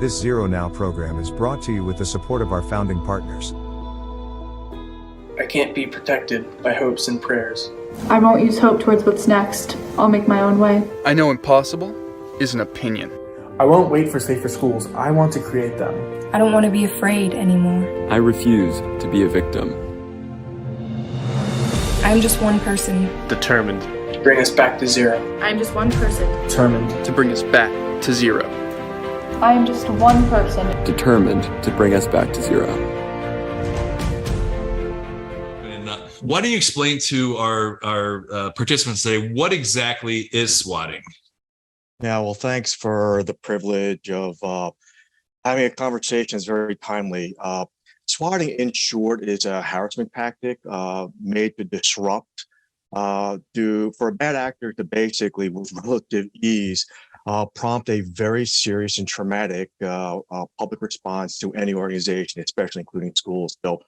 This ZeroNow program is brought to you with the support of our founding partners. I can't be protected by hopes and prayers. I won't use hope towards what's next. I'll make my own way. I know impossible is an opinion. I won't wait for safer schools. I want to create them. I don't want to be afraid anymore. I refuse to be a victim. I'm just one person. Determined To bring us back to zero. I'm just one person. Determined To bring us back to zero. I am just one person. Determined to bring us back to zero. And why don't you explain to our participants today, what exactly is swatting? Yeah, well, thanks for the privilege of having a conversation. It's very timely. Swatting, in short, is a harassment tactic made to disrupt, for a bad actor to basically, with relative ease, prompt a very serious and traumatic public response to any organization, especially including schools. So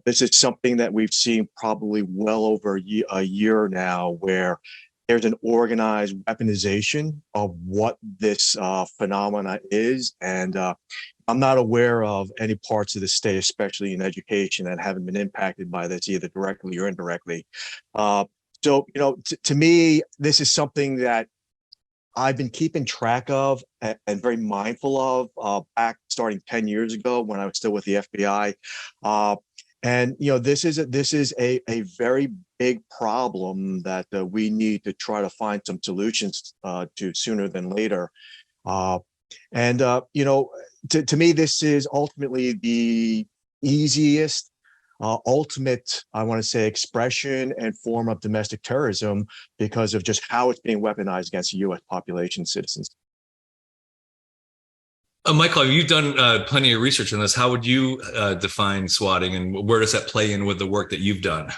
this is something that we've seen probably well over a year now, where there's an organized weaponization of what this phenomena is. And I'm not aware of any parts of the state, especially in education, that haven't been impacted by this either directly or indirectly. So, to me, this is something that I've been keeping track of and very mindful of back starting 10 years ago when I was still with the FBI. And this is a very big problem that we need to try to find some solutions to sooner than later. To me, this is ultimately the easiest, ultimate, I want to say, expression and form of domestic terrorism because of just how it's being weaponized against the U.S. population, citizens. Michael, you've done plenty of research on this. How would you define swatting, and where does that play in with the work that you've done?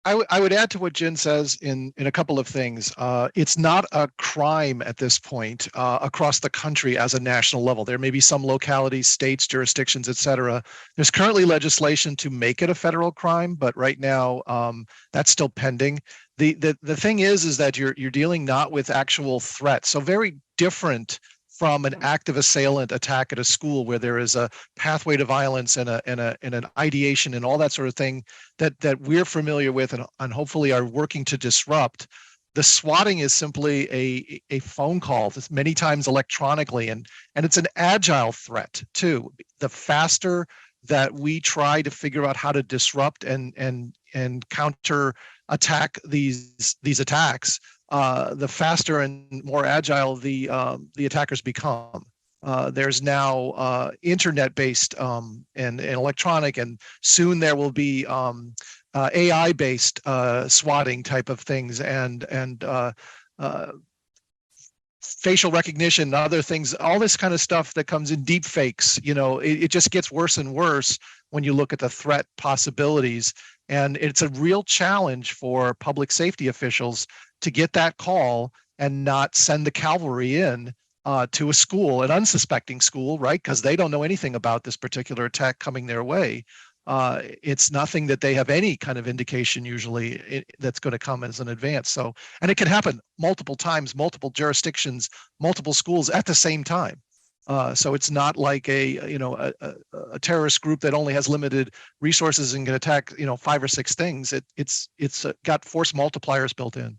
I would add to what Jen says in a couple of things. It's not a crime at this point across the country as a national level. There may be some localities, states, jurisdictions, et cetera. There's currently legislation to make it a federal crime, but right now that's still pending. The thing is that you're dealing not with actual threats, so very different from an active assailant attack at a school where there is a pathway to violence and an ideation and all that sort of thing that we're familiar with and hopefully are working to disrupt. The swatting is simply a phone call, many times electronically, and it's an agile threat too. The faster that we try to figure out how to disrupt and counter attack these attacks, the faster and more agile the attackers become. There's now internet-based and electronic, and soon there will be AI-based swatting type of things and facial recognition and other things, all this kind of stuff that comes in deep fakes. It just gets worse and worse when you look at the threat possibilities. And it's a real challenge for public safety officials to get that call and not send the cavalry in to a school, an unsuspecting school, right? Because they don't know anything about this particular attack coming their way. It's nothing that they have any kind of indication usually that's going to come as an advance. So, and it can happen multiple times, multiple jurisdictions, multiple schools at the same time. So it's not like a terrorist group that only has limited resources and can attack 5 or 6 things. It's got force multipliers built in.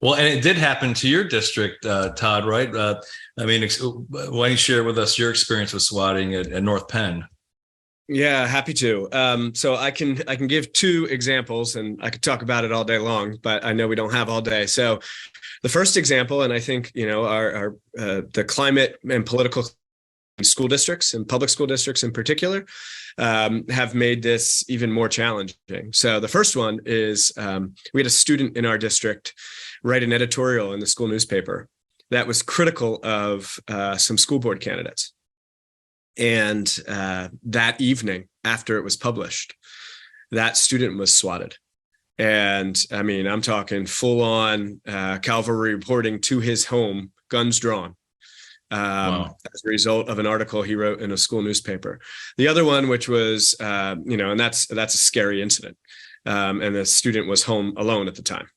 Well, and it did happen to your district, Todd, right? Why don't you share with us your experience with swatting at North Penn? Yeah, happy to. So I can give 2 examples, and I could talk about it all day long, but I know we don't have all day. So the first example, and I think our the climate and political school districts and public school districts in particular have made this even more challenging. So the first one is we had a student in our district write an editorial in the school newspaper that was critical of some school board candidates. And that evening, after it was published, that student was swatted. And I mean, I'm talking full on cavalry reporting to his home, guns drawn, wow, as a result of an article he wrote in a school newspaper. The other one, which was, and that's a scary incident. And the student was home alone at the time.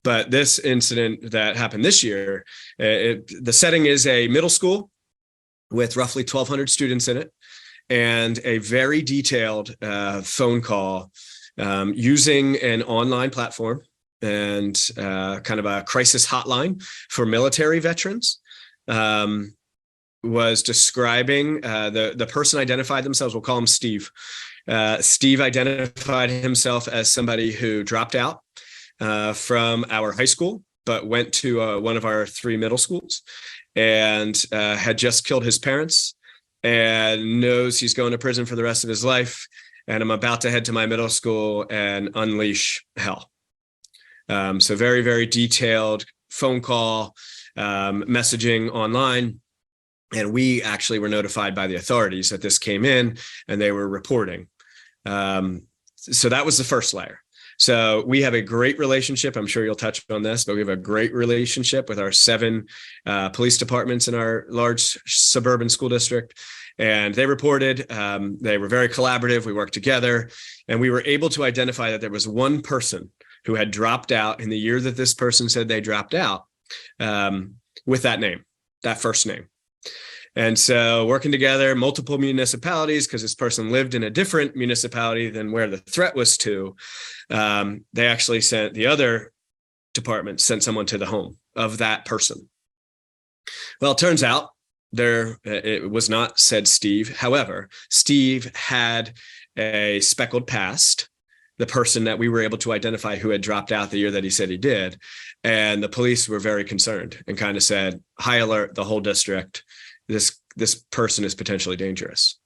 But this incident that happened this year, the setting is a middle school. with roughly 1,200 students in it, and a very detailed phone call using an online platform and kind of a crisis hotline for military veterans. Was describing the person identified themselves. We'll call him Steve. Steve identified himself as somebody who dropped out from our high school, but went to one of our 3 middle schools, and had just killed his parents, and knows he's going to prison for the rest of his life. And I'm about to head to my middle school and unleash hell. So very, very detailed phone call, messaging online. And we actually were notified by the authorities that this came in, and they were reporting. So that was the first layer. So we have a great relationship. I'm sure you'll touch on this, but we have a great relationship with our 7 police departments in our large suburban school district. And they reported, they were very collaborative. We worked together, and we were able to identify that there was one person who had dropped out in the year that this person said they dropped out, with that name, that first name. And so working together, multiple municipalities, because this person lived in a different municipality than where the threat was to, they actually sent, the other department sent someone to the home of that person. Well, it turns out it was not said Steve. However, Steve had a speckled past, the person that we were able to identify who had dropped out the year that he said he did. And the police were very concerned and kind of said, high alert, the whole district. This person is potentially dangerous.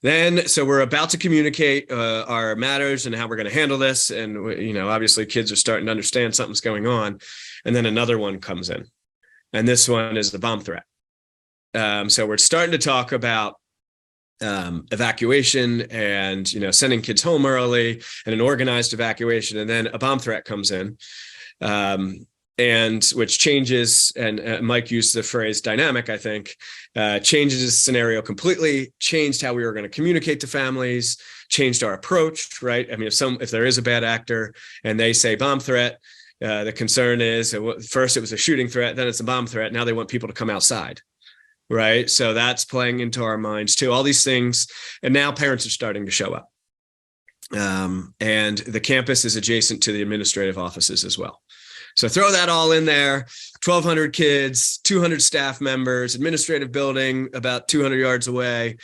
Then, so we're about to communicate our matters and how we're going to handle this. And, obviously kids are starting to understand something's going on. And then another one comes in, and this one is the bomb threat. So we're starting to talk about evacuation and, sending kids home early and an organized evacuation. And then a bomb threat comes in. And which changes, and Mike used the phrase dynamic, I think, changes the scenario completely, changed how we were going to communicate to families, changed our approach, right? I mean, if there is a bad actor and they say bomb threat, the concern is, first it was a shooting threat, then it's a bomb threat. Now they want people to come outside, right? So that's playing into our minds too, all these things. And now parents are starting to show up. And the campus is adjacent to the administrative offices as well. So throw that all in there, 1,200 kids, 200 staff members, administrative building about 200 yards away,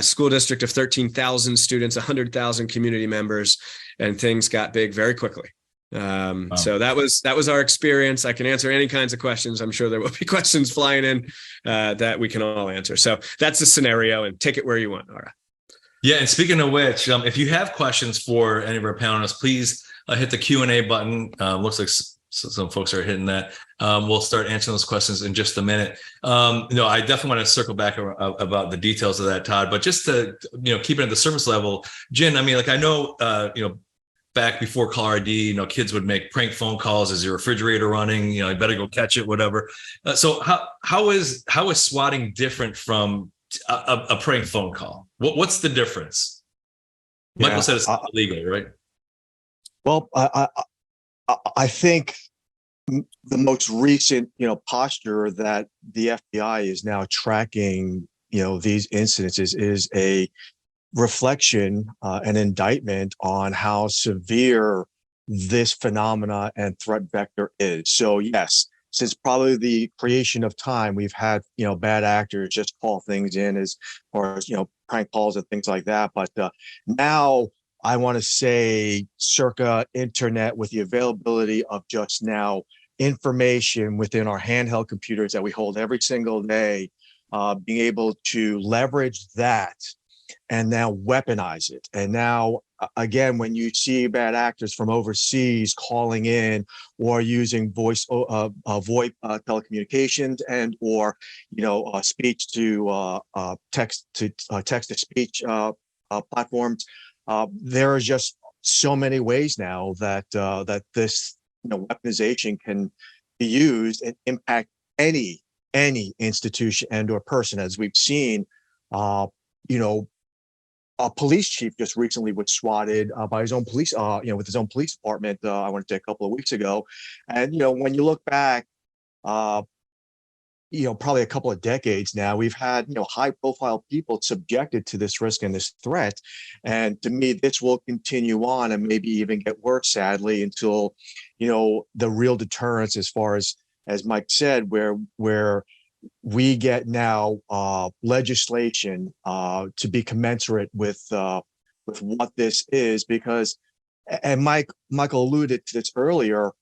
school district of 13,000 students, 100,000 community members, and things got big very quickly. Wow. So that was our experience. I can answer any kinds of questions. I'm sure there will be questions flying in that we can all answer. So that's the scenario, and take it where you want, Nora. Yeah, and speaking of which, if you have questions for any of our panelists, please hit the Q&A button. Looks like some folks are hitting that. We'll start answering those questions in just a minute. I definitely want to circle back about the details of that, Todd, but just to, keep it at the surface level, Jen, I know, back before caller ID, kids would make prank phone calls. Is your refrigerator running? You better go catch it, whatever. So how is swatting different from a prank phone call? What's the difference? Michael said it's illegal, right? Well, I think the most recent, posture that the FBI is now tracking, these incidences is a reflection, an indictment on how severe this phenomena and threat vector is. So yes, since probably the creation of time, we've had, bad actors just call things in as far as, prank calls and things like that. But now I want to say circa internet, with the availability of just now information within our handheld computers that we hold every single day, being able to leverage that and now weaponize it. And now, again, when you see bad actors from overseas calling in or using VoIP telecommunications and or speech to text to speech platforms, there are just so many ways now that this weaponization can be used and impact any institution and or person, as we've seen. A police chief just recently was swatted by his own police, with his own police department. I want to say a couple of weeks ago, and when you look back, probably a couple of decades now, we've had, high profile people subjected to this risk and this threat. And to me, this will continue on and maybe even get worse, sadly, until, the real deterrence, as far as Mike said, where we get now legislation to be commensurate with what this is, because, and Michael alluded to this earlier,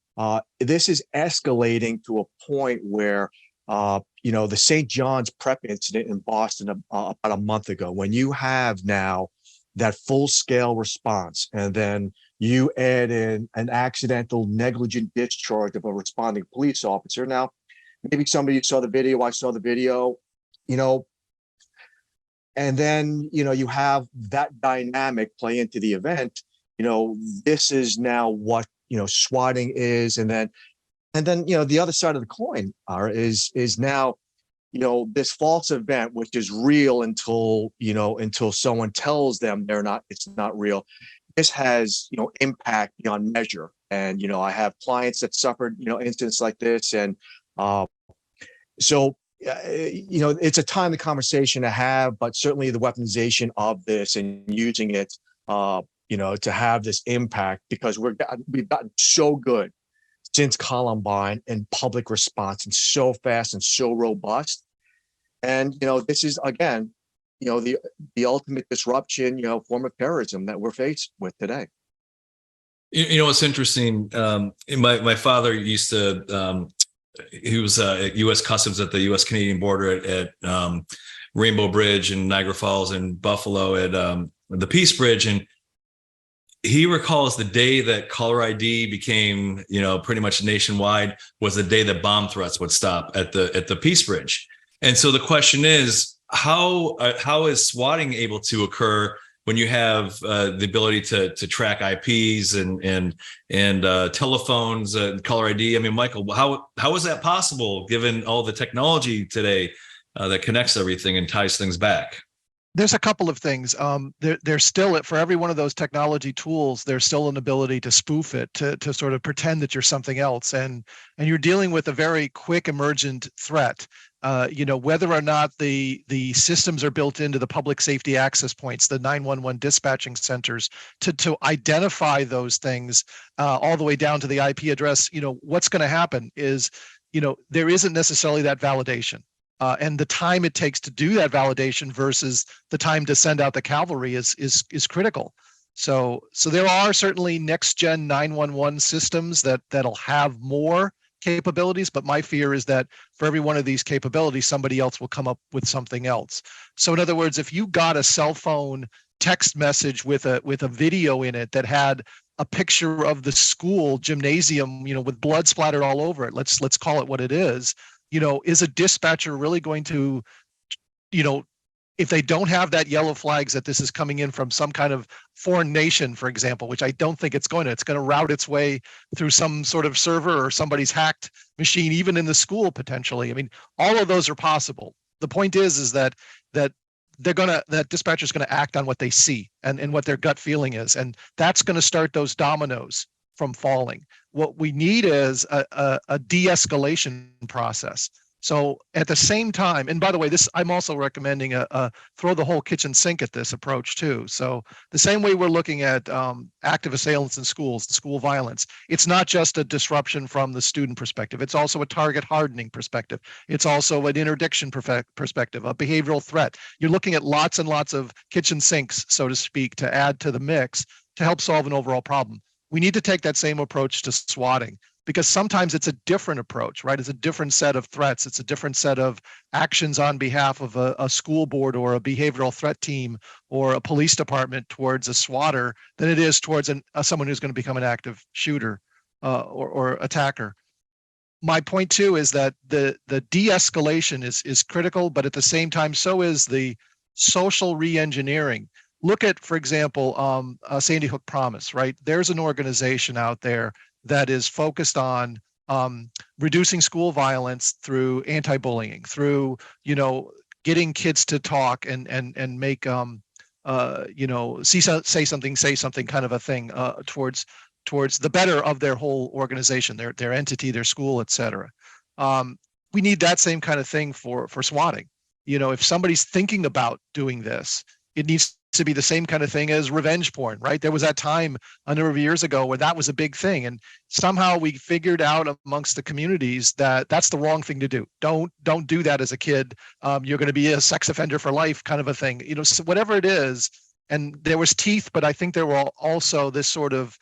this is escalating to a point where, the St. John's prep incident in Boston about a month ago, when you have now that full scale response, and then you add in an accidental negligent discharge of a responding police officer. Now, maybe somebody saw the video, I saw the video, and then, you have that dynamic play into the event. This is now what, swatting is. And then, the other side of the coin is now, this false event, which is real until someone tells them it's not real. This has, impact beyond measure. And, I have clients that suffered, incidents like this. And so, it's a timely conversation to have, but certainly the weaponization of this and using it, to have this impact, because we've gotten so good since Columbine and public response, and so fast and so robust. And, this is, again, the ultimate disruption, form of terrorism that we're faced with today. What's interesting, my father used to, he was at U.S. Customs at the U.S. Canadian border at Rainbow Bridge in Niagara Falls, and Buffalo at the Peace Bridge. And he recalls the day that caller ID became, pretty much nationwide, was the day that bomb threats would stop at the Peace Bridge. And so the question is, how is swatting able to occur when you have the ability to track IPs and telephones and caller ID? I mean, Michael, how is that possible given all the technology today that connects everything and ties things back? There's a couple of things. There's still, for every one of those technology tools, there's still an ability to spoof it, to sort of pretend that you're something else, and you're dealing with a very quick emergent threat. Whether or not the systems are built into the public safety access points, the 911 dispatching centers, to identify those things, all the way down to the IP address. What's going to happen is, there isn't necessarily that validation. And the time it takes to do that validation versus the time to send out the cavalry is critical. So there are certainly next gen 911 systems that'll have more capabilities, but my fear is that for every one of these capabilities, somebody else will come up with something else. So in other words, if you got a cell phone text message with a video in it that had a picture of the school gymnasium, with blood splattered all over it, let's call it what it is. Is a dispatcher really going to, if they don't have that yellow flags that this is coming in from some kind of foreign nation, for example, which I don't think it's going to route its way through some sort of server or somebody's hacked machine, even in the school potentially. I mean, all of those are possible. The point is that that dispatcher is going to act on what they see and what their gut feeling is, and that's going to start those dominoes from falling. What we need is a de-escalation process. So at the same time, and by the way, I'm also recommending a throw the whole kitchen sink at this approach too. So the same way we're looking at active assailants in schools, school violence, it's not just a disruption from the student perspective. It's also a target hardening perspective. It's also an interdiction perspective, a behavioral threat. You're looking at lots and lots of kitchen sinks, so to speak, to add to the mix to help solve an overall problem. We need to take that same approach to swatting, because sometimes it's a different approach, right? It's a different set of threats. It's a different set of actions on behalf of a school board or a behavioral threat team or a police department towards a swatter than it is towards someone who's going to become an active shooter or attacker. My point too is that the de-escalation is critical, but at the same time, so is the social re-engineering. Look at, for example, Sandy Hook Promise, right? There's an organization out there that is focused on reducing school violence through anti-bullying, through getting kids to talk and make say something kind of a thing towards the better of their whole organization, their entity, their school, etc. we need that same kind of thing for swatting. If somebody's thinking about doing this, it needs to be the same kind of thing as revenge porn, right? There was that time a number of years ago where that was a big thing, and somehow we figured out amongst the communities that that's the wrong thing to do. Don't do that as a kid. You're going to be a sex offender for life, kind of a thing. So whatever it is. And there was teeth, but I think there were also this sort of,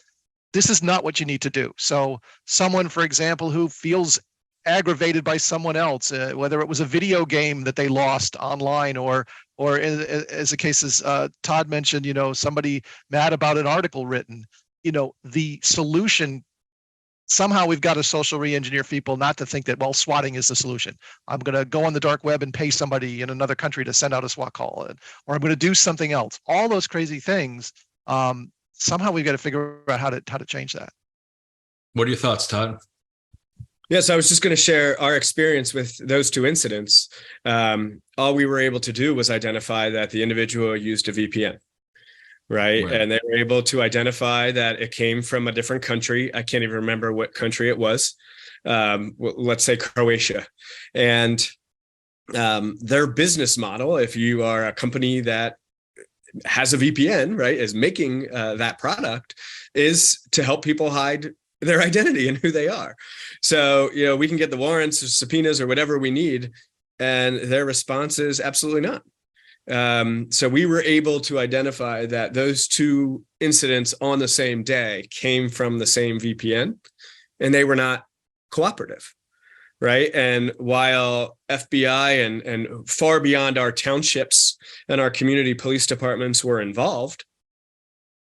this is not what you need to do. So someone, for example, who feels aggravated by someone else, whether it was a video game that they lost online, or as the cases Todd mentioned, somebody mad about an article written, the solution, somehow we've got to social re-engineer people not to think that, well, swatting is the solution. I'm going to go on the dark web and pay somebody in another country to send out a SWAT call, or I'm going to do something else. All those crazy things. Somehow we've got to figure out how to change that. What are your thoughts, Todd? Yes, I was just going to share our experience with those two incidents. All we were able to do was identify that the individual used a VPN, right? And they were able to identify that it came from a different country. I can't even remember what country it was. Let's say Croatia. And their business model, if you are a company that has a VPN, right, is making that product, is to help people hide their identity and who they are. So, we can get the warrants or subpoenas or whatever we need, and their response is absolutely not. So we were able to identify that those two incidents on the same day came from the same VPN, and they were not cooperative, right? And while FBI and far beyond our townships and our community police departments were involved,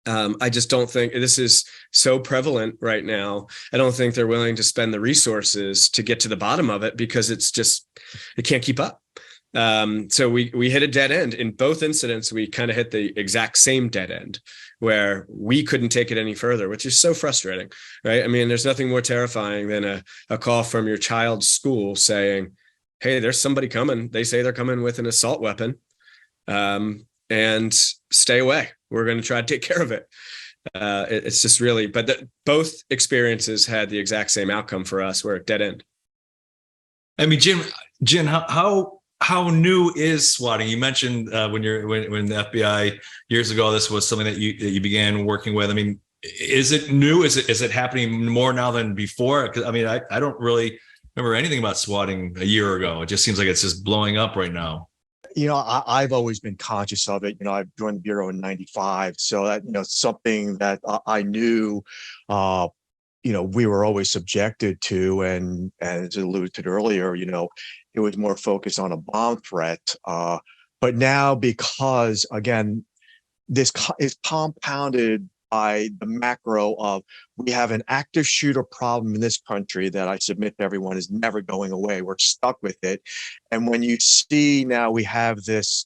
I just don't think this is so prevalent right now. I don't think they're willing to spend the resources to get to the bottom of it, because it can't keep up. So we hit a dead end in both incidents. We kind of hit the exact same dead end where we couldn't take it any further, which is so frustrating, right? I mean, there's nothing more terrifying than a call from your child's school saying, hey, there's somebody coming. They say they're coming with an assault weapon, and stay away. We're going to try to take care of it. It's just really, but both experiences had the exact same outcome for us. We're at dead end. I mean, Jim, how new is swatting? You mentioned when the FBI years ago, this was something that you began working with. I mean, is it new? Is it happening more now than before? Because I mean, I don't really remember anything about swatting a year ago. It just seems like it's just blowing up right now. I've always been conscious of it. I joined the Bureau in '95. So that, something that I knew, we were always subjected to. And as alluded to earlier, it was more focused on a bomb threat. But now, because, again, this is compounded by the macro of, we have an active shooter problem in this country that I submit to everyone is never going away. We're stuck with it. And when you see now we have this,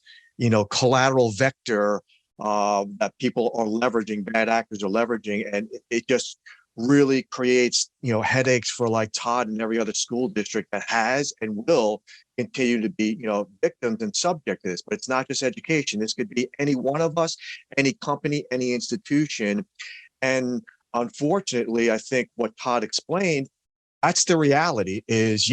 collateral vector that people are leveraging, bad actors are leveraging, and it just really creates, headaches for like Todd and every other school district that has and will continue to be, victims and subject to this. But it's not just education. This could be any one of us, any company, any institution. And unfortunately, I think what Todd explained, that's the reality is,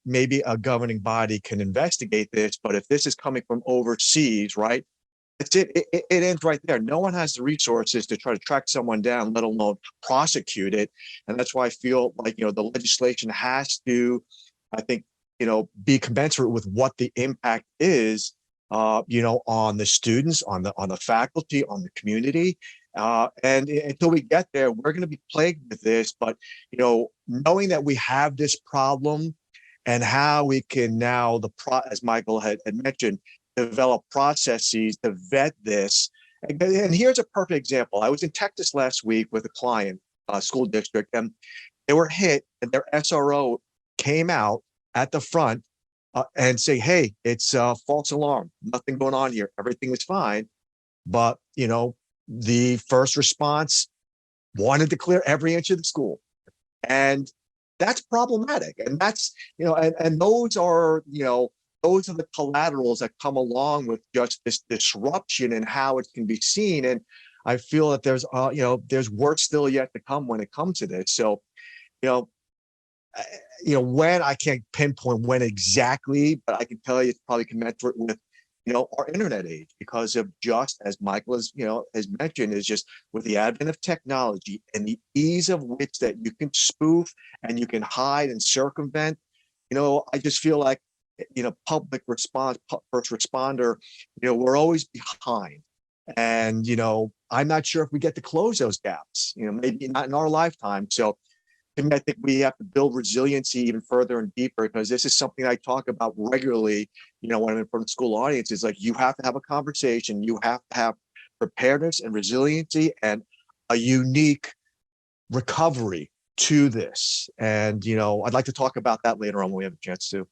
maybe a governing body can investigate this, but if this is coming from overseas, right? That's it. It ends right there. No one has the resources to try to track someone down, let alone prosecute it. And that's why I feel like, the legislation has to, I think, be commensurate with what the impact is, on the students, on the faculty, on the community. And until we get there, we're going to be plagued with this. But, knowing that we have this problem and how we can now, as Michael had mentioned, develop processes to vet this. And here's a perfect example. I was in Texas last week with a client, school district, and they were hit, and their SRO came out at the front and say, hey, it's a false alarm. Nothing going on here. Everything is fine. But, the first response wanted to clear every inch of the school. And that's problematic. And that's, and those are, those are the collaterals that come along with just this disruption and how it can be seen. And I feel that there's work still yet to come when it comes to this. So, When I can't pinpoint when exactly, but I can tell you it's probably commensurate with, our internet age, because of just as Michael has mentioned, is just with the advent of technology and the ease of which that you can spoof and you can hide and circumvent. I just feel like, public response, first responder, we're always behind. And, I'm not sure if we get to close those gaps, maybe not in our lifetime. So I think we have to build resiliency even further and deeper, because this is something I talk about regularly, when I'm in front of school audiences. Like, you have to have a conversation, you have to have preparedness and resiliency and a unique recovery to this. And, I'd like to talk about that later on when we have a chance to.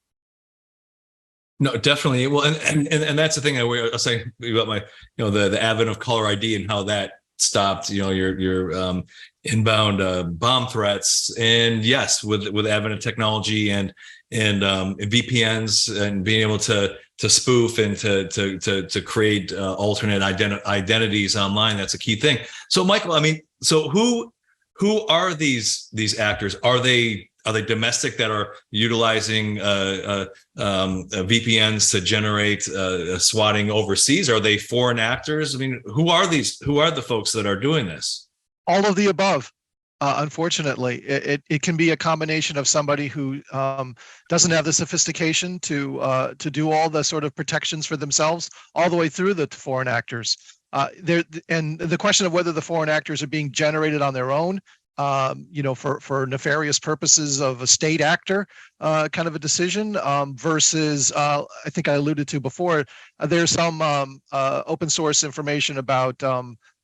No, definitely. Well, and that's the thing I was saying about my, the advent of caller ID and how that stopped, your inbound bomb threats. And yes, with advent of technology and VPNs and being able to spoof and to create alternate identities online, that's a key thing. So, Michael, I mean, so who are these actors? Are they domestic that are utilizing VPNs to generate swatting overseas? Are they foreign actors? I mean, who are these? Who are the folks that are doing this? All of the above. Unfortunately, it can be a combination of somebody who doesn't have the sophistication to do all the sort of protections for themselves, all the way through the foreign actors. And the question of whether the foreign actors are being generated on their own, for nefarious purposes of a state actor, kind of a decision, versus I think I alluded to before, there's some open source information about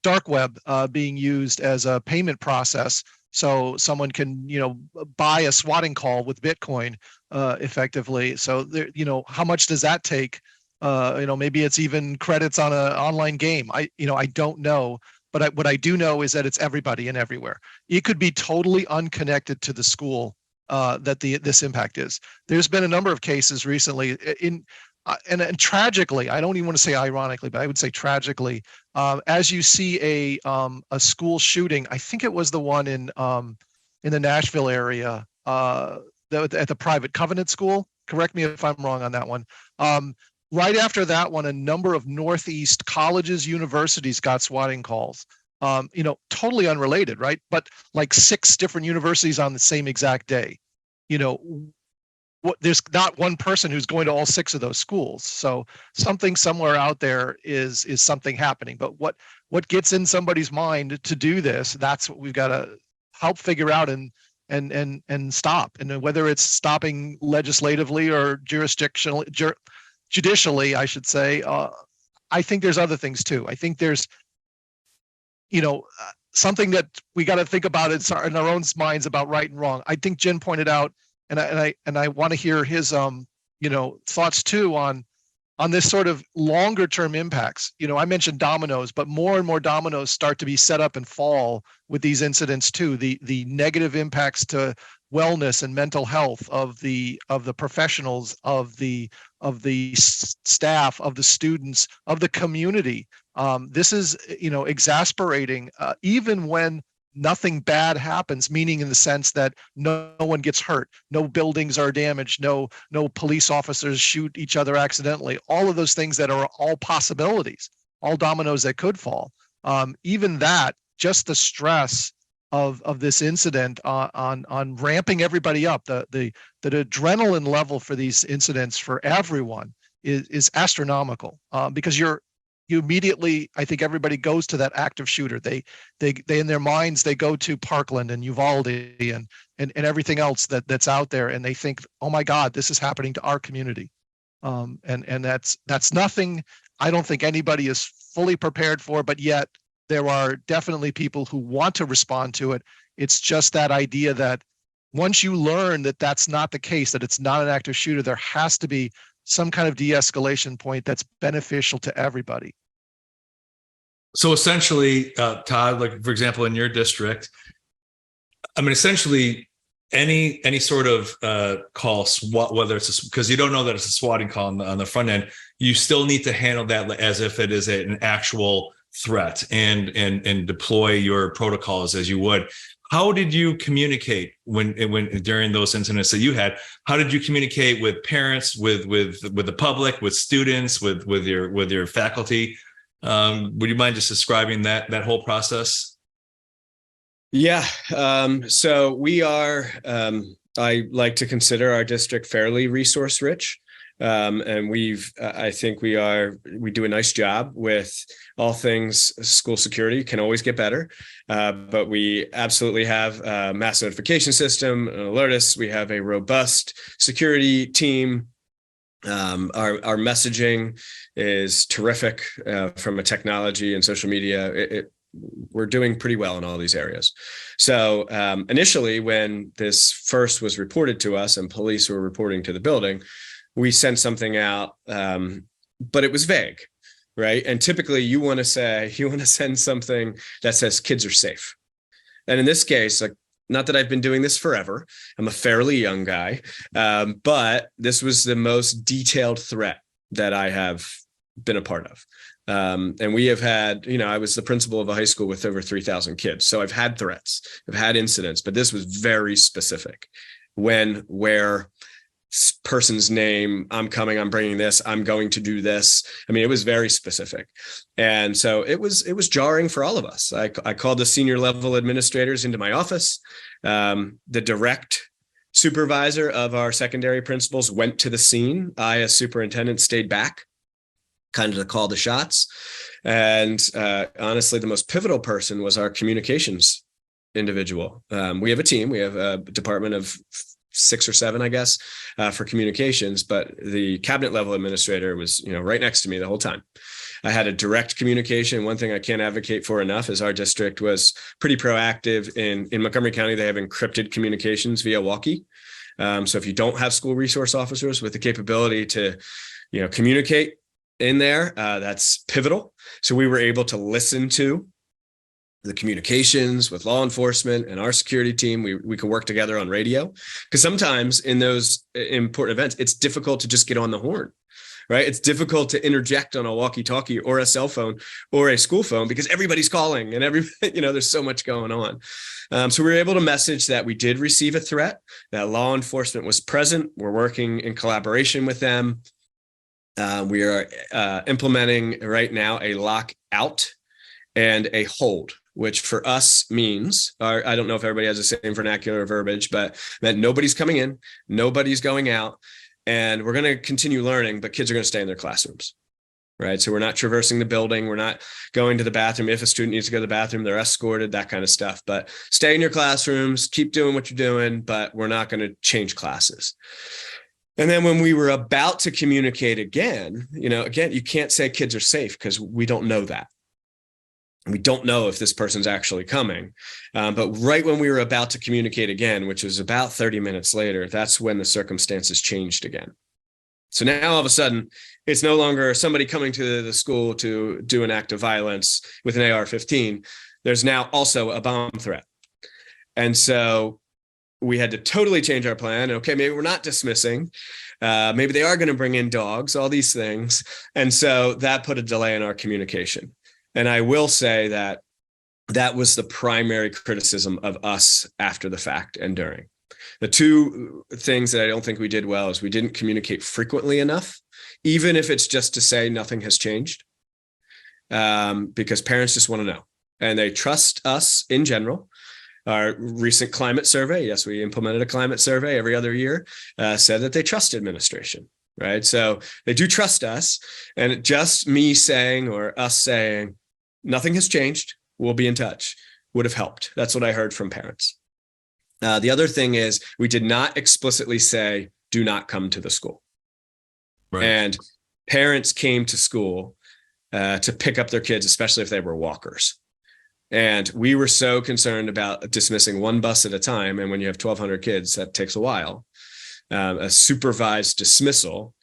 dark web being used as a payment process. So someone can, buy a swatting call with Bitcoin effectively. So there, how much does that take? Maybe it's even credits on an online game. I don't know. But what I do know is that it's everybody and everywhere. It could be totally unconnected to the school that this impact is. There's been a number of cases recently and tragically, I don't even want to say ironically, but I would say tragically, as you see a school shooting, I think it was the one in the Nashville area at the private Covenant School. Correct me if I'm wrong on that one. Right after that one, a number of Northeast colleges, universities got swatting calls, totally unrelated, right? But like 6 different universities on the same exact day. There's not one person who's going to all 6 of those schools. So something somewhere out there is something happening. But what gets in somebody's mind to do this, that's what we've got to help figure out and stop. And whether it's stopping legislatively or judicially, I should say, I think there's other things too. I think there's, something that we got to think about in our own minds about right and wrong. I think Jen pointed out, and I want to hear his, thoughts too on this sort of longer term impacts. I mentioned dominoes, but more and more dominoes start to be set up and fall with these incidents too. The negative impacts to wellness and mental health of the professionals, of the staff, of the students, of the community. This is, exasperating, even when nothing bad happens, meaning in the sense that no one gets hurt, no buildings are damaged, no police officers shoot each other accidentally, all of those things that are all possibilities, all dominoes that could fall. Even that, just the stress of this incident on ramping everybody up, the adrenaline level for these incidents for everyone is astronomical, because you immediately, I think everybody goes to that active shooter. They in their minds, they go to Parkland and Uvalde and everything else that's out there, and they think, oh my God, this is happening to our community. And that's nothing I don't think anybody is fully prepared for, but yet there are definitely people who want to respond to it. It's just that idea that once you learn that that's not the case, that it's not an active shooter, there has to be some kind of de-escalation point that's beneficial to everybody. So essentially, Todd, like for example, in your district, I mean, essentially any sort of call, whether it's because you don't know that it's a swatting call on the front end, you still need to handle that as if it is an actual threat and deploy your protocols as you would. How did you communicate when during those incidents that you had? How did you communicate with parents, with the public, with students, with your faculty? Would you mind just describing that whole process? Yeah. So we are. I like to consider our district fairly resource rich. And I think we do a nice job with all things school security. Can always get better, but we absolutely have a mass notification system, an alertus. We have a robust security team. Our messaging is terrific from a technology and social media. We're doing pretty well in all these areas. So initially, when this first was reported to us and police were reporting to the building, we sent something out, but it was vague, right? And typically you want to send something that says kids are safe. And in this case, like, not that I've been doing this forever, I'm a fairly young guy, but this was the most detailed threat that I have been a part of. And we have had, I was the principal of a high school with over 3,000 kids. So I've had threats, I've had incidents, but this was very specific. When, where, person's name, I'm coming, I'm bringing this, I'm going to do this. I mean, it was very specific. And so it was jarring for all of us. I called the senior level administrators into my office. The direct supervisor of our secondary principals went to the scene. I, as superintendent, stayed back, kind of to call the shots. And honestly, the most pivotal person was our communications individual. We have a team. We have a department of 6 or 7, I guess, for communications, but the cabinet level administrator was, right next to me the whole time. I had a direct communication. One thing I can't advocate for enough is our district was pretty proactive in Montgomery County. They have encrypted communications via walkie. So if you don't have school resource officers with the capability to, communicate in there, that's pivotal. So we were able to listen to the communications with law enforcement and our security team. We can work together on radio, because sometimes in those important events, it's difficult to just get on the horn, right? It's difficult to interject on a walkie-talkie or a cell phone or a school phone because everybody's calling and there's so much going on. So we were able to message that we did receive a threat, that law enforcement was present. We're working in collaboration with them. We are implementing right now a lockout and a hold, which for us means, I don't know if everybody has the same vernacular verbiage, but that nobody's coming in, nobody's going out, and we're going to continue learning, but kids are going to stay in their classrooms, right? So we're not traversing the building. We're not going to the bathroom. If a student needs to go to the bathroom, they're escorted, that kind of stuff, but stay in your classrooms, keep doing what you're doing, but we're not going to change classes. And then when we were about to communicate again, you can't say kids are safe because we don't know that. We don't know if this person's actually coming. But right when we were about to communicate again, which was about 30 minutes later, that's when the circumstances changed again. So now all of a sudden, it's no longer somebody coming to the school to do an act of violence with an AR-15. There's now also a bomb threat. And so we had to totally change our plan. Okay, maybe we're not dismissing. Maybe they are going to bring in dogs, all these things. And so that put a delay in our communication. And I will say that was the primary criticism of us after the fact and during. The two things that I don't think we did well is we didn't communicate frequently enough, even if it's just to say nothing has changed, because parents just want to know. And they trust us in general. Our recent climate survey, yes, we implemented a climate survey every other year, said that they trust administration. Right. So they do trust us, and just me saying or us saying nothing has changed, we'll be in touch, would have helped. That's what I heard from parents. The other thing is we did not explicitly say, do not come to the school. Right. And parents came to school to pick up their kids, especially if they were walkers. And we were so concerned about dismissing one bus at a time. And when you have 1,200 kids, that takes a while. A supervised dismissal,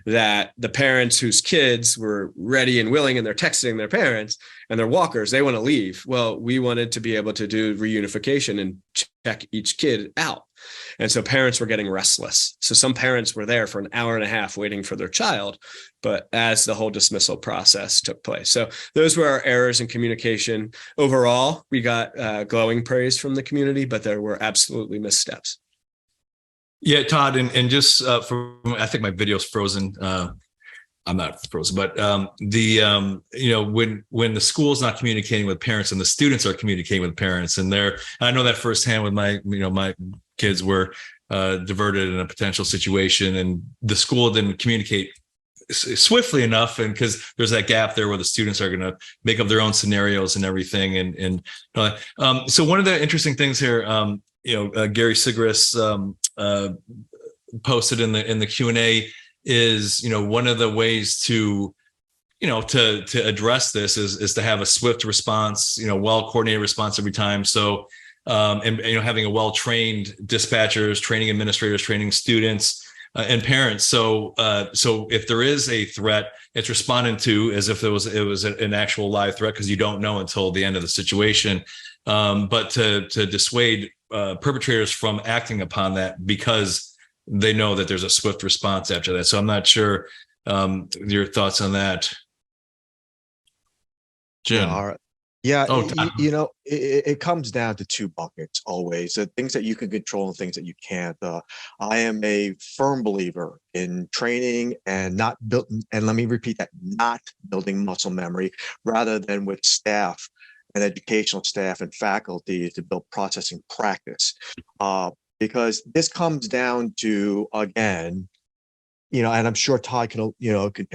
that the parents whose kids were ready and willing and they're texting their parents and they're walkers, they want to leave. Well, we wanted to be able to do reunification and check each kid out. And so parents were getting restless. So some parents were there for an hour and a half waiting for their child, but as the whole dismissal process took place. So those were our errors in communication. Overall, we got glowing praise from the community, but there were absolutely missteps. Yeah, Todd, and just I think my video's frozen. I'm not frozen, but when the school's not communicating with parents and the students are communicating with parents, and I know that firsthand with my kids were diverted in a potential situation, and the school didn't communicate swiftly enough, and because there's that gap there where the students are going to make up their own scenarios and everything, and so one of the interesting things here, Gary Sigris posted in the Q&A is, one of the ways to address this is to have a swift response, well coordinated response every time. So and having a well-trained dispatchers, training administrators, training students and parents. So if there is a threat, it's responded to as if it was an actual live threat, because you don't know until the end of the situation. But to dissuade perpetrators from acting upon that, because they know that there's a swift response after that. So I'm not sure your thoughts on that, Jim. Yeah, all right. Yeah, Oh, it comes down to two buckets always: the things that you can control and things that you can't. I am a firm believer in training and not build. And let me repeat that: not building muscle memory, rather than with staff and educational staff and faculty to build processing practice. Because this comes down to, again, and I'm sure Todd can, could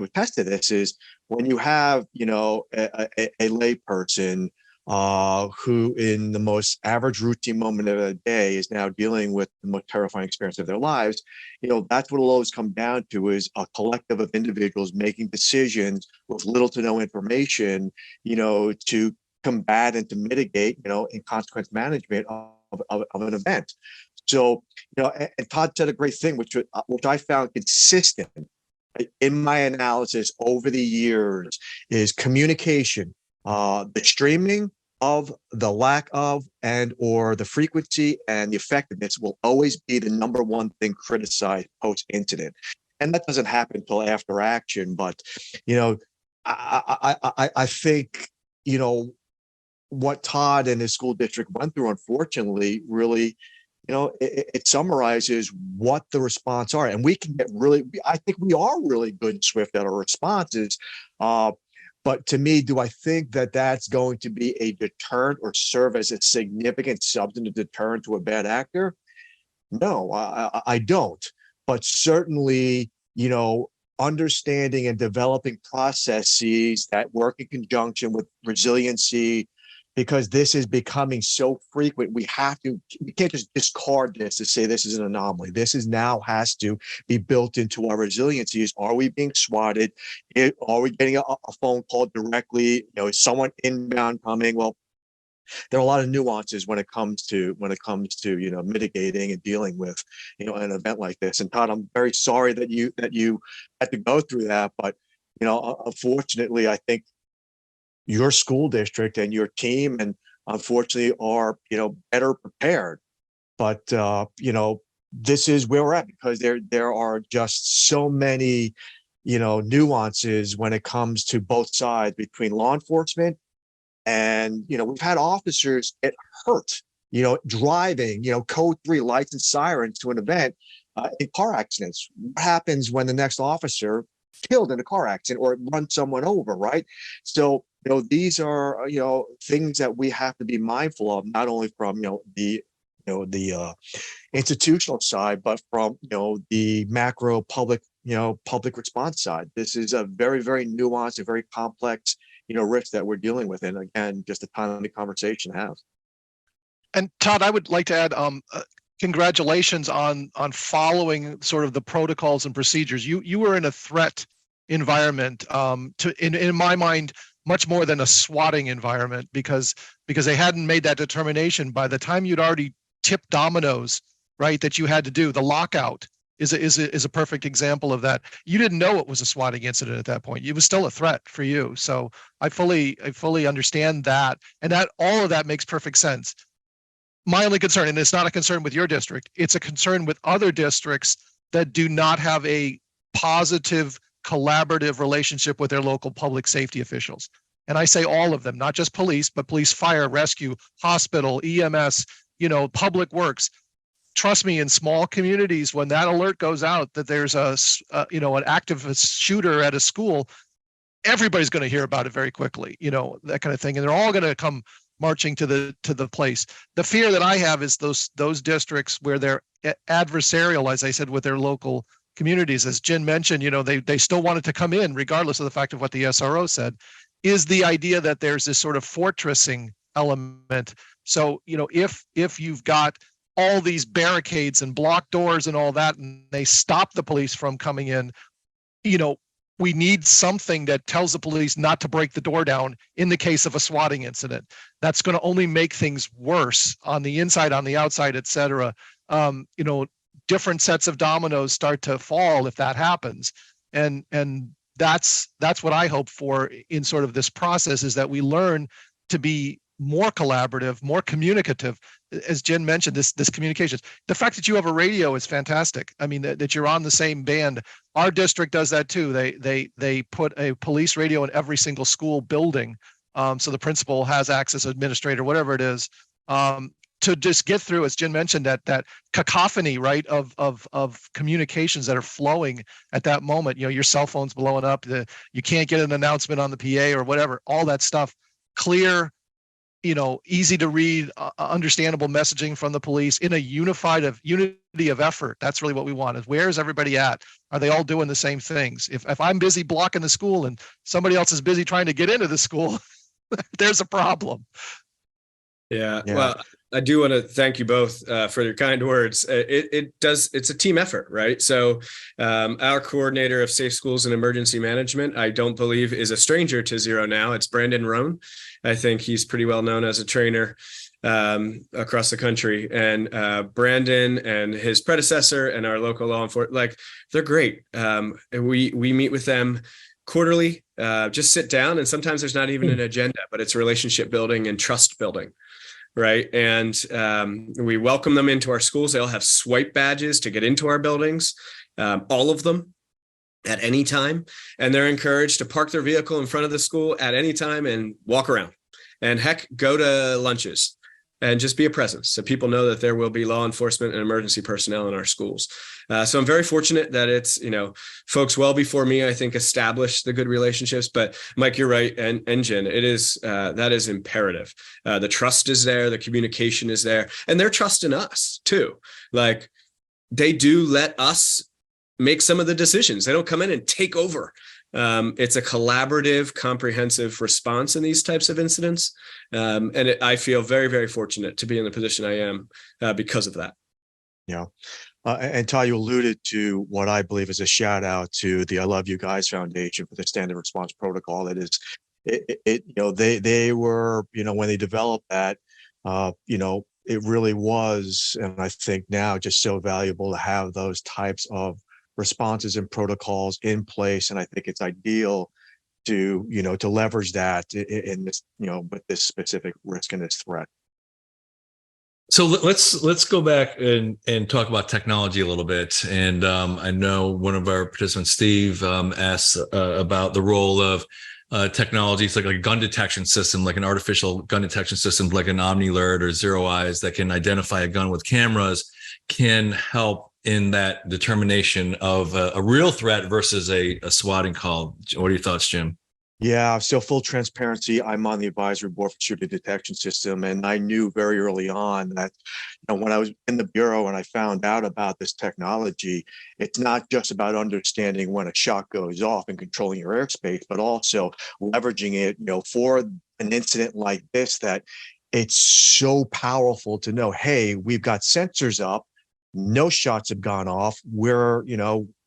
attest to this, is when you have, a lay person who in the most average routine moment of the day is now dealing with the most terrifying experience of their lives, that's what it'll always come down to, is a collective of individuals making decisions with little to no information, to combat and to mitigate, in consequence management of an event. So, and Todd said a great thing, which I found consistent in my analysis over the years, is communication, the streaming of, the lack of, and or the frequency and the effectiveness will always be the number one thing criticized post-incident. And that doesn't happen until after action. But, I think, what Todd and his school district went through, unfortunately, really, it summarizes what the response are. And we can get I think we are really good and swift at our responses. But to me, do I think that that's going to be a deterrent or serve as a significant substantive deterrent to a bad actor? No, I don't. But certainly, understanding and developing processes that work in conjunction with resiliency, because this is becoming so frequent, we can't just discard this to say this is an anomaly. This now has to be built into our resiliencies. Are we being swatted? Are we getting a phone call directly? Is someone inbound coming? Well, there are a lot of nuances when it comes to mitigating and dealing with an event like this. And Todd, I'm very sorry that you had to go through that, but unfortunately, I think your school district and your team, and unfortunately, are better prepared. But this is where we're at, because there are just so many nuances when it comes to both sides between law enforcement. And we've had officers get hurt driving code 3 lights and sirens to an event in car accidents. What happens when the next officer killed in a car accident or run someone over, right? So these are things that we have to be mindful of, not only from the institutional side, but from the macro public response side. This is a very, very nuanced and very complex risk that we're dealing with, and again, just a timely conversation to have. And Todd, I would like to add, congratulations on following sort of the protocols and procedures. You were in a threat environment, in my mind, much more than a swatting environment, because they hadn't made that determination by the time you'd already tipped dominoes, right? That you had to do. The lockout is a perfect example of that. You didn't know it was a swatting incident at that point. It was still a threat for you. So I fully understand that, and that all of that makes perfect sense. my only concern, and it's not a concern with your district, it's a concern with other districts that do not have a positive collaborative relationship with their local public safety officials. And I say all of them, not just police, but police, fire, rescue, hospital, EMS, public works. Trust me, in small communities, when that alert goes out that there's an active shooter at a school, everybody's going to hear about it very quickly, that kind of thing. And they're all going to come marching to the place. The fear that I have is those districts where they're adversarial, as I said, with their local communities. As Jen mentioned, they still wanted to come in regardless of the fact of what the SRO said, is the idea that there's this sort of fortressing element. So, if you've got all these barricades and blocked doors and all that, and they stop the police from coming in, we need something that tells the police not to break the door down in the case of a swatting incident. That's going to only make things worse on the inside, on the outside, et cetera. Different sets of dominoes start to fall if that happens. And that's what I hope for in sort of this process, is that we learn to be more collaborative, more communicative. As Jen mentioned, this communications. The fact that you have a radio is fantastic. I mean, that you're on the same band. Our district does that too. They put a police radio in every single school building, so the principal has access, administrator, whatever it is, to just get through, as Jen mentioned, that cacophony, right, of communications that are flowing at that moment. Your cell phone's blowing up. You can't get an announcement on the PA or whatever. All that stuff, clear, easy to read, understandable messaging from the police in a unity of effort. That's really what we want, is where's everybody at? Are they all doing the same things? If I'm busy blocking the school and somebody else is busy trying to get into the school, there's a problem. Yeah. Well, I do want to thank you both for your kind words. It's a team effort, right? So our coordinator of safe schools and emergency management, I don't believe is a stranger to ZeroNow. It's Brandon Roan. I think he's pretty well known as a trainer across the country. And Brandon and his predecessor and our local law enforcement, they're great. We meet with them quarterly, just sit down, and sometimes there's not even an agenda, but it's relationship building and trust building. Right. And we welcome them into our schools. They'll have swipe badges to get into our buildings, all of them at any time. And they're encouraged to park their vehicle in front of the school at any time and walk around, and heck, go to lunches and just be a presence, so people know that there will be law enforcement and emergency personnel in our schools. So I'm very fortunate that it's, folks well before me, I think, established the good relationships. But Mike, you're right. And Jen, it is, that is imperative. The trust is there, the communication is there, and their trust in us too. They do let us make some of the decisions. They don't come in and take over. It's a collaborative, comprehensive response in these types of incidents. I feel very, very fortunate to be in the position I am because of that. Yeah. And Todd, you alluded to what I believe is a shout out to the I Love You Guys Foundation for the standard response protocol. That is, they were, when they developed that, it really was, and I think now just so valuable to have those types of responses and protocols in place. And I think it's ideal to leverage that in this, with this specific risk and this threat. So let's go back and talk about technology a little bit. And I know one of our participants, Steve, asked about the role of technology. It's like a gun detection system, like an artificial gun detection system, like an OmniAlert or Zero Eyes that can identify a gun with cameras, can help in that determination of a real threat versus a swatting call. What are your thoughts, Jim? Yeah, so full transparency, I'm on the advisory board for shooting detection system, and I knew very early on that when I was in the bureau and I found out about this technology, it's not just about understanding when a shot goes off and controlling your airspace, but also leveraging it, for an incident like this, that it's so powerful to know, hey, we've got sensors up, no shots have gone off. We're,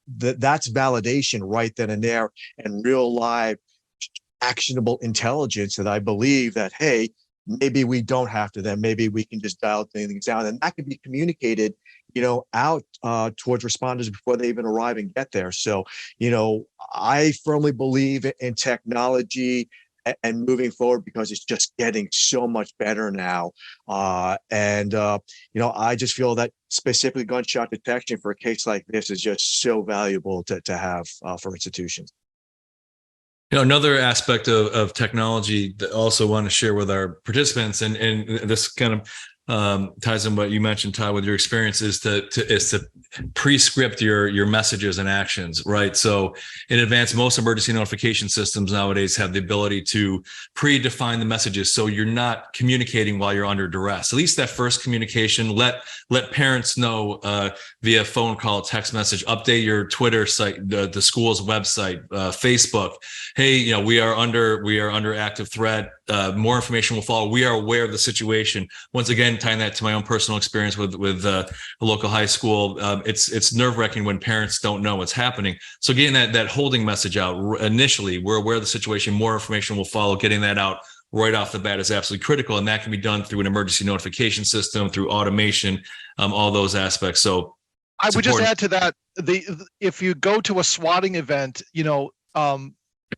that's validation right then and there, and real live actionable intelligence that I believe that, hey, maybe we don't have to, then maybe we can just dial things down, and that can be communicated, out towards responders before they even arrive and get there. So, I firmly believe in technology and moving forward, because it's just getting so much better now. I just feel that specifically gunshot detection for a case like this is just so valuable to have for institutions. Another aspect of technology that I also want to share with our participants, and this kind of ties in what you mentioned, Todd, with your experience, is to pre-script your messages and actions, right? So in advance, most emergency notification systems nowadays have the ability to predefine the messages, so you're not communicating while you're under duress. At least that first communication, let parents know via phone call, text message, update your Twitter site, the school's website, Facebook. Hey, we are under active threat. More information will follow. We are aware of the situation. Once again, tying that to my own personal experience with a local high school, it's nerve-wracking when parents don't know what's happening. So getting that holding message out initially, we're aware of the situation. More information will follow. Getting that out right off the bat is absolutely critical, and that can be done through an emergency notification system, through automation, all those aspects. So I would just add to that: if you go to a swatting event,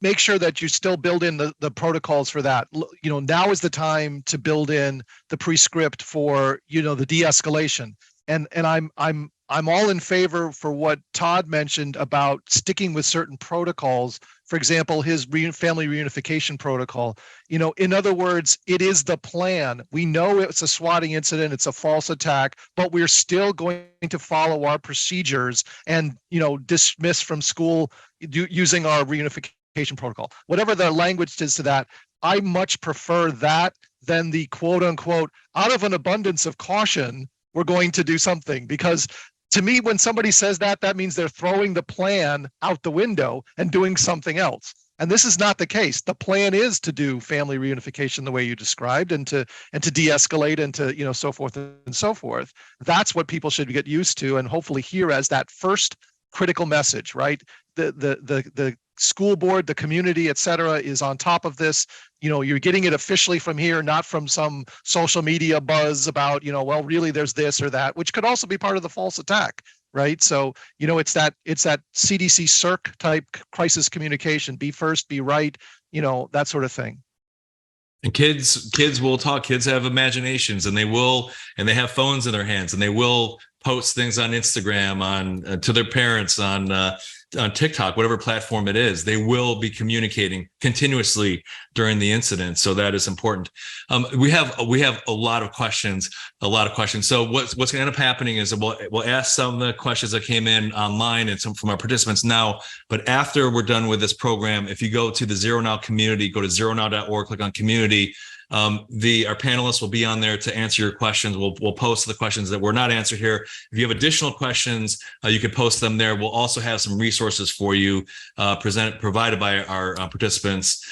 make sure that you still build in the protocols for that. Now is the time to build in the pre-script for the de-escalation. And I'm all in favor for what Todd mentioned about sticking with certain protocols. For example, his family reunification protocol. In other words, it is the plan. We know it's a swatting incident, it's a false attack, but we're still going to follow our procedures and dismiss from school using our reunification protocol. Whatever the language is to that, I much prefer that than the quote unquote, out of an abundance of caution, we're going to do something. Because to me, when somebody says that, that means they're throwing the plan out the window and doing something else. And this is not the case. The plan is to do family reunification the way you described, and to de-escalate, and to so forth and so forth. That's what people should get used to, and hopefully hear as that first critical message, right? The school board, the community, et cetera, is on top of this. You're getting it officially from here, not from some social media buzz about, well, really there's this or that, which could also be part of the false attack, right? So, it's that CDC CERC type crisis communication, be first, be right, that sort of thing. And kids will talk. Kids have imaginations, and they have phones in their hands, and they will post things on Instagram, to their parents, on TikTok, whatever platform it is. They will be communicating continuously during the incident, so that is important. We have a lot of questions. So what's going to end up happening is we'll ask some of the questions that came in online and some from our participants now. But after we're done with this program, if you go to the ZeroNow community, go to zeronow.org, click on community. Our panelists will be on there to answer your questions. We'll post the questions that were not answered here. If you have additional questions, you can post them there. We'll also have some resources for you provided by our participants.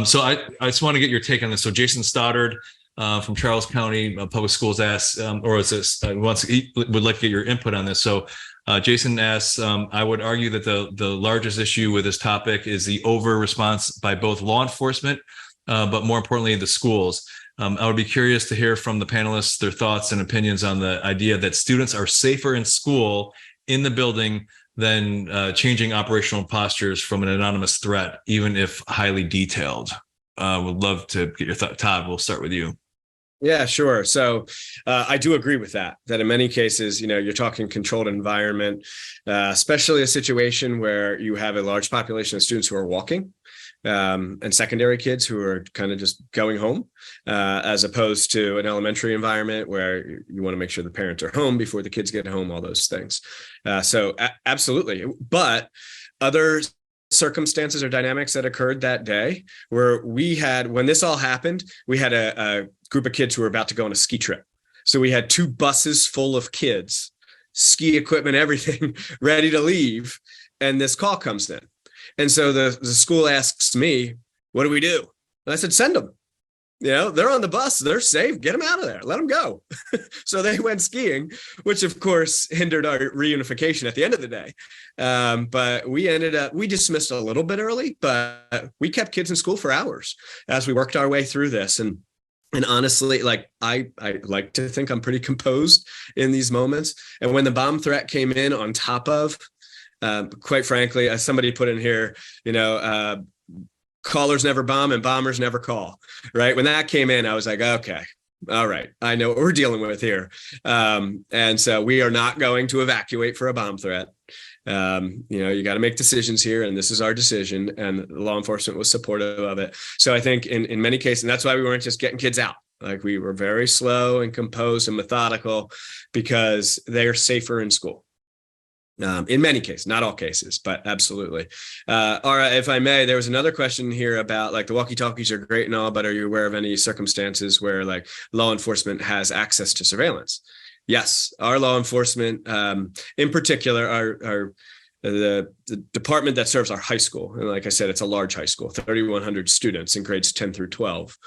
So I just want to get your take on this. So Jason Stoddard from Charles County Public Schools asks, would like to get your input on this. So Jason asks, I would argue that the largest issue with this topic is the over response by both law enforcement, but more importantly, the schools. I would be curious to hear from the panelists their thoughts and opinions on the idea that students are safer in school, in the building, than changing operational postures from an anonymous threat, even if highly detailed. Would love to get your thought. Todd, we'll start with you. Yeah, sure. So I do agree with that in many cases, you're talking controlled environment, especially a situation where you have a large population of students who are walking, and secondary kids who are kind of just going home, as opposed to an elementary environment where you want to make sure the parents are home before the kids get home, all those things. So absolutely. But other circumstances or dynamics that occurred that day where when this all happened, we had a group of kids who were about to go on a ski trip. So we had 2 buses full of kids, ski equipment, everything ready to leave. And this call comes in. And so the school asks me, what do we do? And I said, send them. They're on the bus. They're safe. Get them out of there. Let them go. So they went skiing, which of course hindered our reunification at the end of the day. But we dismissed a little bit early, but we kept kids in school for hours as we worked our way through this. And honestly, I like to think I'm pretty composed in these moments. And when the bomb threat came in on top of, quite frankly, as somebody put in here, callers never bomb and bombers never call, right? When that came in, I was like, okay, all right, I know what we're dealing with here. And so we are not going to evacuate for a bomb threat. You got to make decisions here, and this is our decision, and law enforcement was supportive of it. So I think in many cases, and that's why we weren't just getting kids out. Like, we were very slow and composed and methodical because they're safer in school. In many cases, not all cases, but absolutely. All right, if I may, there was another question here about, like, the walkie-talkies are great and all, but are you aware of any circumstances where, like, law enforcement has access to surveillance? Yes, our law enforcement, in particular, the department that serves our high school, and like I said, it's a large high school, 3,100 students in grades 10 through 12.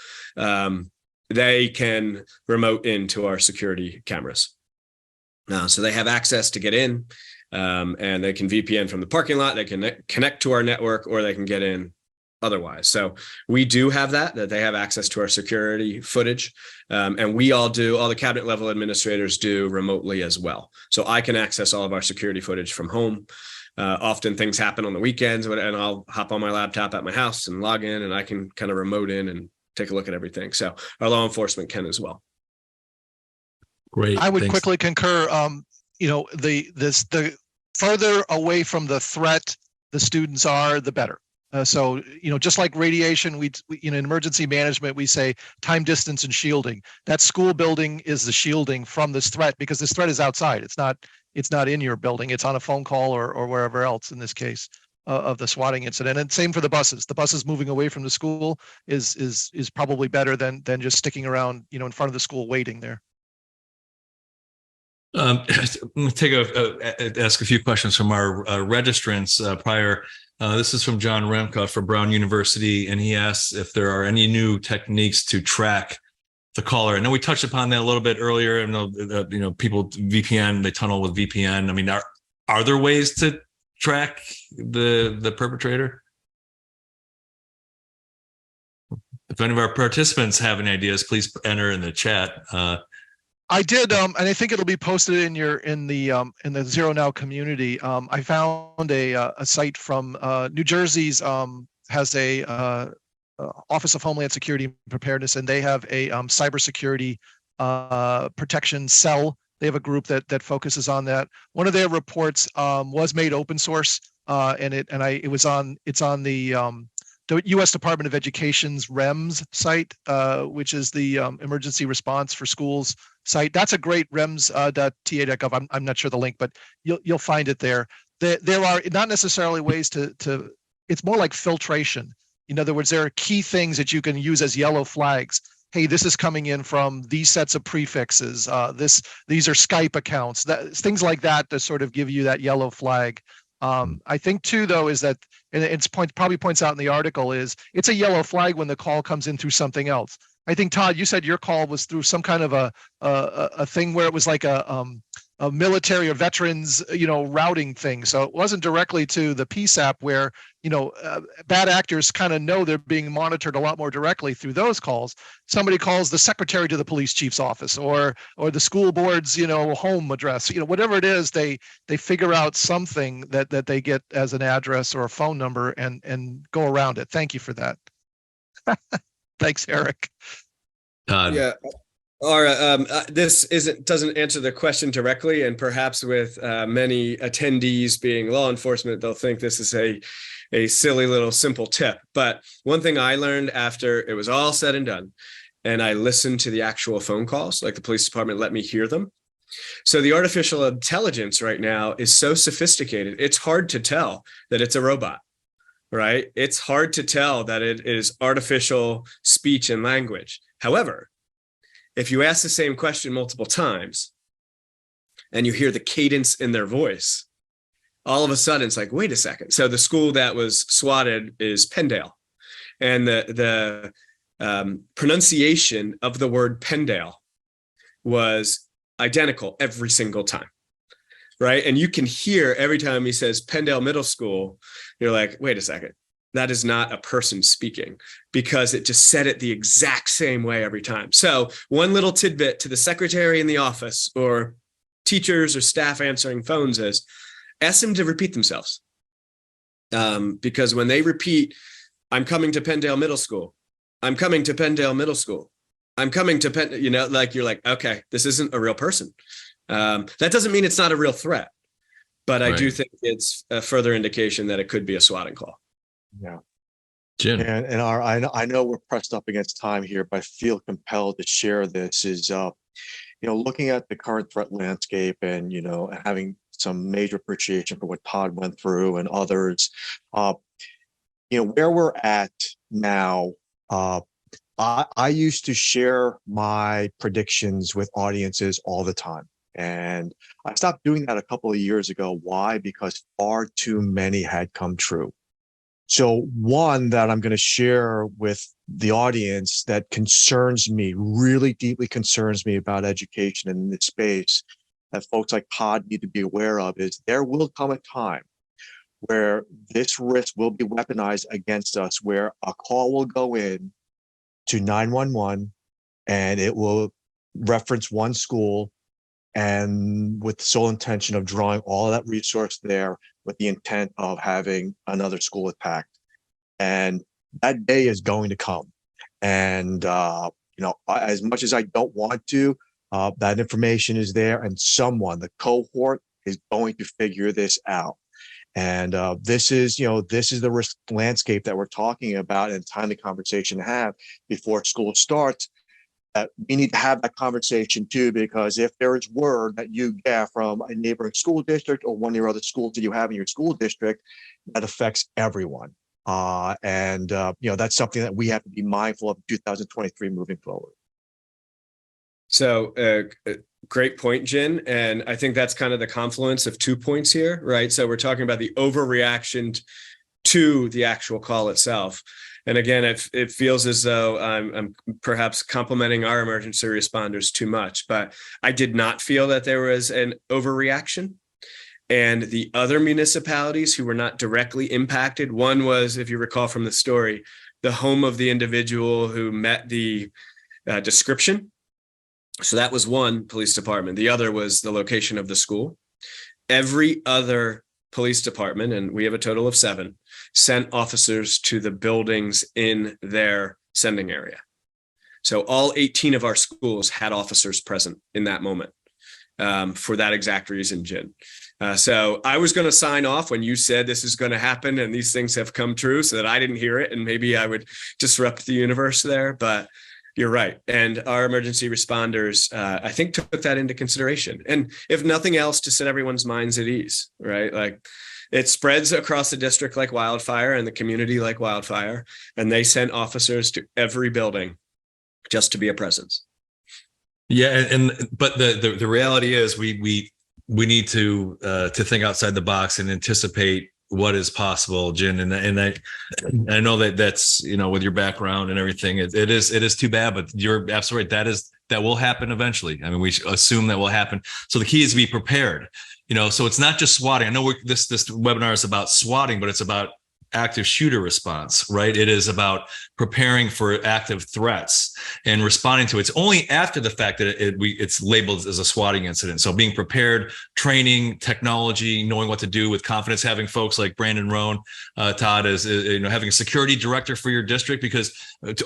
They can remote into our security cameras. So they have access to get in. And they can VPN from the parking lot, they can connect to our network, or they can get in otherwise. So we do have that they have access to our security footage. And we all the cabinet level administrators do remotely as well. So I can access all of our security footage from home. Often things happen on the weekends, and I'll hop on my laptop at my house and log in, and I can kind of remote in and take a look at everything. So our law enforcement can as well. Great. I would Thanks. quickly concur. The further away from the threat the students are, the better. So, just like radiation, we in emergency management, we say time, distance, and shielding. That school building is the shielding from this threat, because this threat is outside. It's not in your building. It's on a phone call or wherever else, in this case of the swatting incident. And same for the buses. The buses moving away from the school is probably better than just sticking around, in front of the school waiting there. Ask a few questions from our registrants prior. This is from John Remka for Brown University, and he asks if there are any new techniques to track the caller. I know we touched upon that a little bit earlier. I know, people VPN, they tunnel with VPN. I mean, are there ways to track the perpetrator? If any of our participants have any ideas, please enter in the chat. I did, and I think it'll be posted in the ZeroNow community. I found a site from New Jersey's has a Office of Homeland Security and Preparedness, and they have a cybersecurity protection cell. They have a group that focuses on that. One of their reports was made open source, it's on the U.S. Department of Education's REMS site, which is the emergency response for schools site. That's a great rems.ta.gov. I'm not sure the link, but you'll find it there. There are not necessarily ways to it's more like filtration. In other words, there are key things that you can use as yellow flags. Hey, this is coming in from these sets of prefixes. These are Skype accounts. Things like that to sort of give you that yellow flag. I think too, though, is that, and it's probably points out in the article, is it's a yellow flag when the call comes in through something else. I think, Todd, you said your call was through some kind of a thing where it was like a military or veterans, routing thing. So it wasn't directly to the PSAP where, bad actors kind of know they're being monitored a lot more directly through those calls. Somebody calls the secretary to the police chief's office or the school board's, home address, whatever it is, they figure out something that they get as an address or a phone number and go around it. Thank you for that. Thanks, Eric. Yeah. This doesn't answer the question directly, and perhaps with many attendees being law enforcement, they'll think this is a silly little simple tip. But one thing I learned after it was all said and done, and I listened to the actual phone calls, like the police department let me hear them. So the artificial intelligence right now is so sophisticated, it's hard to tell that it's a robot, right? It's hard to tell that it is artificial speech and language. However, if you ask the same question multiple times and you hear the cadence in their voice, all of a sudden it's like, wait a second. So the school that was swatted is Penndale, and the pronunciation of the word Penndale was identical every single time, right? And you can hear every time he says Penndale Middle School, you're like, wait a second. That is not a person speaking, because it just said it the exact same way every time. So one little tidbit to the secretary in the office or teachers or staff answering phones is ask them to repeat themselves. Because when they repeat I'm coming to Penndale Middle School. I'm coming to Penndale Middle School. I'm coming to Penn, like you're like, okay, this isn't a real person. That doesn't mean it's not a real threat, but I do think it's a further indication that it could be a swatting call. Yeah. Jim. And I know we're pressed up against time here, but I feel compelled to share this is, looking at the current threat landscape and, having some major appreciation for what Todd went through and others, where we're at now, I used to share my predictions with audiences all the time. And I stopped doing that a couple of years ago. Why? Because far too many had come true. So one that I'm going to share with the audience that concerns me, really deeply concerns me about education in this space, that folks like Todd need to be aware of, is there will come a time where this risk will be weaponized against us, where a call will go in to 911 and it will reference one school, and with the sole intention of drawing all of that resource there with the intent of having another school attacked. And that day is going to come. And, as much as I don't want to, that information is there, and someone, the cohort, is going to figure this out. And this is the risk landscape that we're talking about, and timely conversation to have before school starts. We need to have that conversation too, because if there is word that you get from a neighboring school district or one of your other schools that you have in your school district, that affects everyone. That's something that we have to be mindful of in 2023 moving forward. So great point, Jen. And I think that's kind of the confluence of 2 points here, right? So we're talking about the overreaction to the actual call itself. And again, it feels as though I'm perhaps complimenting our emergency responders too much, but I did not feel that there was an overreaction. And the other municipalities who were not directly impacted, one was, if you recall from the story, the home of the individual who met the description. So that was one police department. The other was the location of the school. Every other police department, and we have a total of 7, sent officers to the buildings in their sending area. So all 18 of our schools had officers present in that moment for that exact reason, Jen. So I was going to sign off when you said this is going to happen and these things have come true, so that I didn't hear it and maybe I would disrupt the universe there. But you're right. And our emergency responders, I think, took that into consideration. And if nothing else, to set everyone's minds at ease, right? Like, it spreads across the district like wildfire and the community like wildfire. And they sent officers to every building just to be a presence. Yeah. But the reality is we need to think outside the box and anticipate what is possible, Jen. And I know that's, with your background and everything, it is too bad, but you're absolutely right. That will happen eventually. I mean, we assume that will happen. So the key is to be prepared, so it's not just swatting. I know this webinar is about swatting, but it's about active shooter response, right? It is about preparing for active threats and responding to it. It's only after the fact that it's labeled as a swatting incident. So being prepared, training, technology, knowing what to do with confidence, having folks like Brandon Roan, Todd, as having a security director for your district, because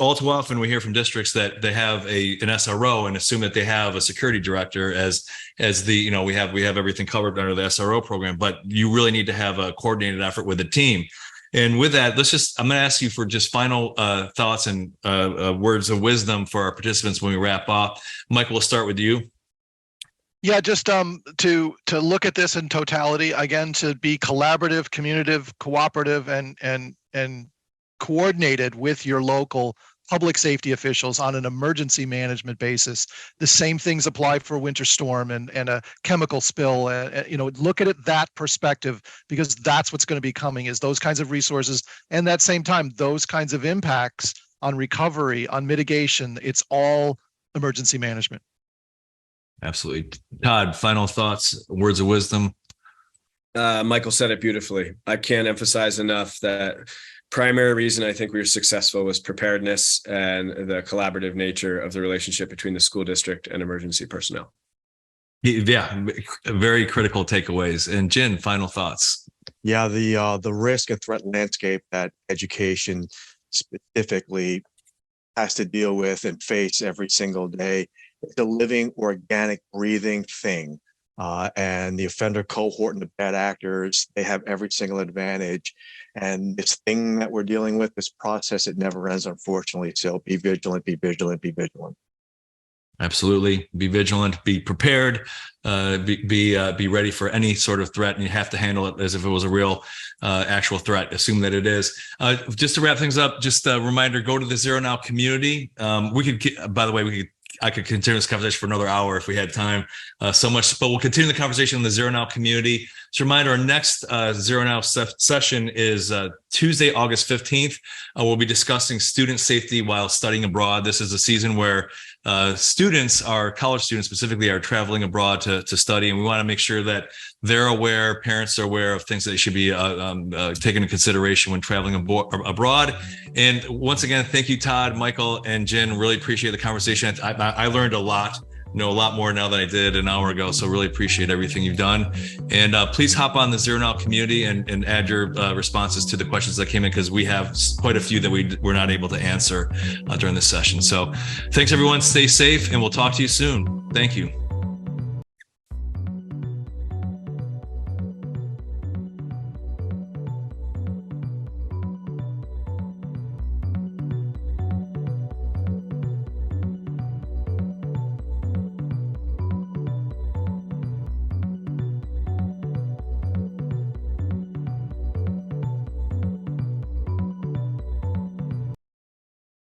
all too often we hear from districts that they have an SRO and assume that they have a security director as the, we have everything covered under the SRO program, but you really need to have a coordinated effort with a team. And with that, I'm going to ask you for just final thoughts and words of wisdom for our participants when we wrap up. Michael, we'll start with you. Yeah, just to look at this in totality, again, to be collaborative, communicative, cooperative, and coordinated with your local public safety officials on an emergency management basis. The same things apply for a winter storm and a chemical spill. Look at it that perspective, because that's what's going to be coming, is those kinds of resources. And at the same time, those kinds of impacts on recovery, on mitigation, it's all emergency management. Absolutely. Todd, final thoughts, words of wisdom. Michael said it beautifully. I can't emphasize enough that primary reason I think we were successful was preparedness and the collaborative nature of the relationship between the school district and emergency personnel. Yeah, very critical takeaways. And Jen, final thoughts. Yeah, the risk and threat landscape that education specifically has to deal with and face every single day. It's a living, organic, breathing thing. And the offender cohort and the bad actors, they have every single advantage. And this thing that we're dealing with, this process, it never ends, unfortunately. So be vigilant, be vigilant, be vigilant. Absolutely. Be vigilant, be prepared, be ready for any sort of threat, and you have to handle it as if it was a real actual threat. Assume that it is. Just to wrap things up, just a reminder, go to the ZeroNow community. By the way, I could continue this conversation for another hour if we had time, so much, but we'll continue the conversation in the ZeroNow community. Just a reminder, our next ZeroNow session is Tuesday, August 15th. We'll be discussing student safety while studying abroad. This is a season where students, our college students specifically, are traveling abroad to study, and we want to make sure that they're aware, parents are aware of things that they should be taken into consideration when traveling abroad. And once again, thank you, Todd, Michael, and Jen. Really appreciate the conversation. I learned a lot. Know a lot more now than I did an hour ago. So really appreciate everything you've done. And please hop on the ZeroNow community and add your responses to the questions that came in, because we have quite a few that we're not able to answer during this session. So thanks, everyone. Stay safe, and we'll talk to you soon. Thank you.